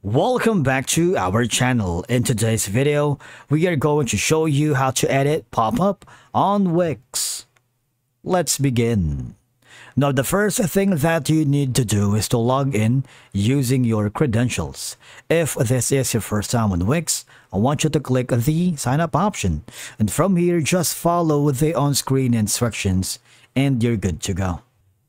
Welcome back to our channel. In today's video, we are going to show you how to edit pop-up on Wix. Let's begin. Now, the first thing that you need to do is to log in using your credentials. If this is your first time on Wix, I want you to click the sign up option. And from here, just follow the on-screen instructions and you're good to go.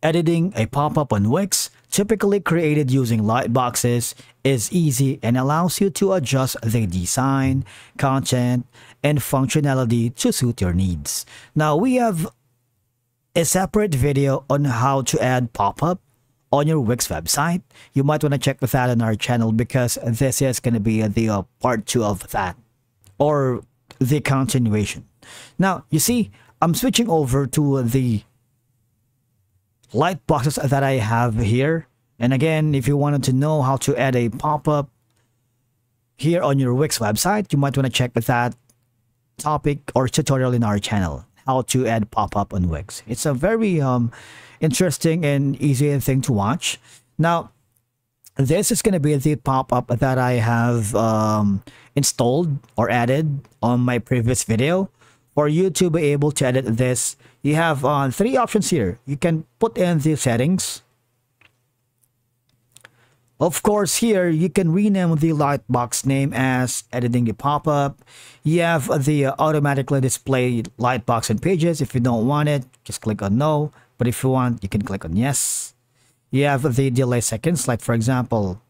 Editing a pop-up on Wix, typically created using lightboxes, is easy and allows you to adjust the design, content, and functionality to suit your needs. Now, we have a separate video on how to add pop-up on your Wix website. You might want to check that on our channel because this is going to be the part 2 of that, or the continuation. Now, you see, I'm switching over to the light boxes that I have here. And again, if you wanted to know how to add a pop-up here on your Wix website, you might want to check that topic or tutorial in our channel, how to add pop-up on Wix. It's a very interesting and easy thing to watch. Now, this is going to be the pop-up that I have installed or added on my previous video. For you to be able to edit this, you have 3 options here. You can put in the settings. Of course, here you can rename the lightbox name as editing the pop-up. You have the automatically display lightbox and pages. If you don't want it, just click on no. But if you want, you can click on yes. You have the delay seconds, like for example,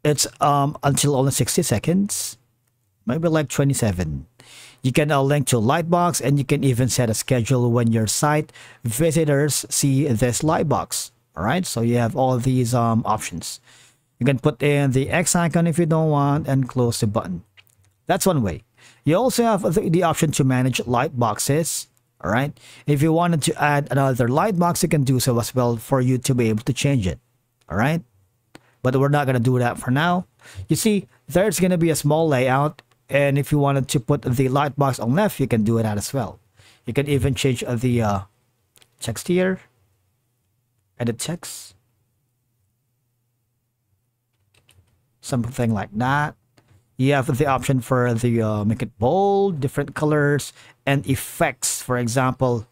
it's until only 60 seconds, maybe like 27. You can link to Lightbox, and you can even set a schedule when your site visitors see this Lightbox. All right, so you have all these options. You can put in the X icon if you don't want and close the button. That's one way. You also have the option to manage Lightboxes. All right, if you wanted to add another Lightbox, you can do so as well for you to be able to change it. All right, but we're not going to do that for now. You see, there's going to be a small layout. And if you wanted to put the lightbox on left, you can do it out as well. You can even change the text here. Edit text. Something like that. You have the option for the make it bold, different colors, and effects. For example,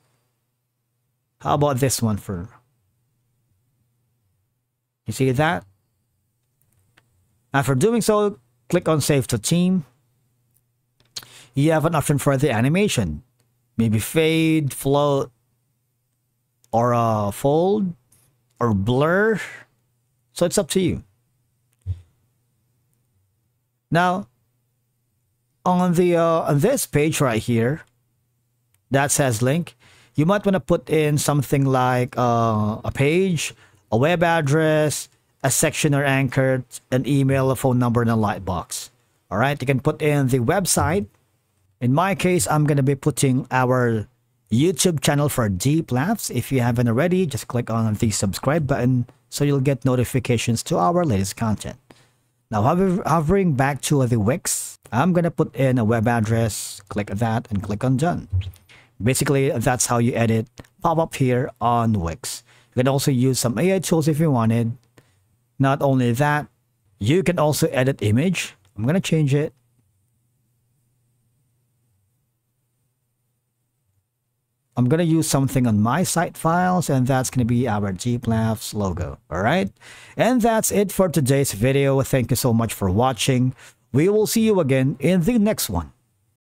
how about this one for? You see that? After doing so, click on Save to Theme. You have an option for the animation, maybe fade, float, or fold, or blur. So it's up to you. Now, on the on this page right here, that says link, you might want to put in something like a page, a web address, a section or anchor, an email, a phone number, and a lightbox. All right, you can put in the website. In my case, I'm going to be putting our YouTube channel for Deep Laughs. If you haven't already, just click on the subscribe button so you'll get notifications to our latest content. Now, hovering back to the Wix, I'm going to put in a web address, click that, and click on Done. Basically, that's how you edit pop-up here on Wix. You can also use some AI tools if you wanted. Not only that, you can also edit image. I'm going to change it. I'm going to use something on my site files, and that's going to be our Deep Laughs logo. All right. And that's it for today's video. Thank you so much for watching. We will see you again in the next one.